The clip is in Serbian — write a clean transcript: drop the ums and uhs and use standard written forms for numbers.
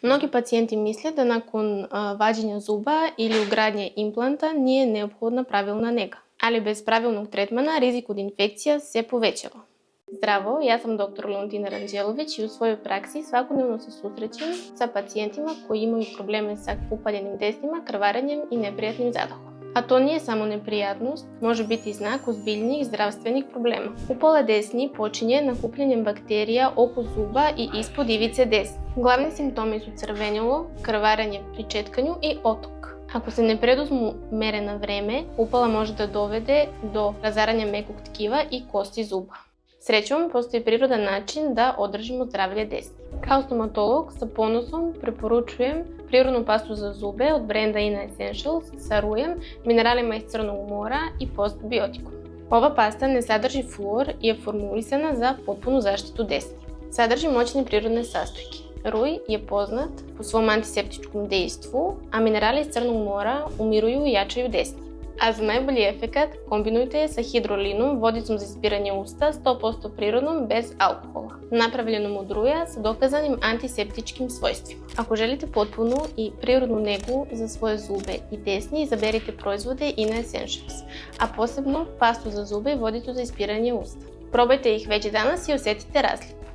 Mnogi pacijenti misle da nakon vađenja zuba ili ugradnje implanta nije neophodna pravilna nega, ali bez pravilnog tretmana rizik od infekcija se povećava. Zdravo, ja sam dr. Leontina Ranđelović i u svojoj praksi svakodnevno se susrećem sa pacijentima koji imaju probleme sa upaljenim desnima, krvarenjem i neprijatnim zadahom. A to nije samo neprijatnost, može biti znak ozbiljnijih zdravstvenih problema. Upala desni počinje nakupljanjem bakterija oko zuba i ispod ivice desni. Glavni simptomi su crvenilo, krvarenje pri četkanju i otok. Ako se ne preduzmu mere na vreme, upala može da dovede do razaranja mekog tkiva i kosti zuba. Srećom, postoji prirodan način da održimo zdravlje desni. Kao stomatolog sa ponosom preporučujem prirodnu pastu za zube od brenda Ina Essentials sa rujem, mineralima iz Crnog mora i postbiotikom. Ova pasta ne sadrži fluor i je formulisana za potpunu zaštitu desni. Sadrži moćne prirodne sastojke. Ruj je poznat po svom antiseptičkom dejstvu, a minerali iz Crnog mora umiruju i jačaju desni. A za najbolji efekat kombinujte je sa hidrolinom, vodicom za ispiranje usta, 100% prirodnom, bez alkohola, napravljenom od ruja sa dokazanim antiseptičkim svojstvima. Ako želite potpunu i prirodnu negu za svoje zube i desni, izaberite proizvode Ina Essentials, a posebno pastu za zube i vodicu za ispiranje usta. Probajte ih već danas i osjetite razliku.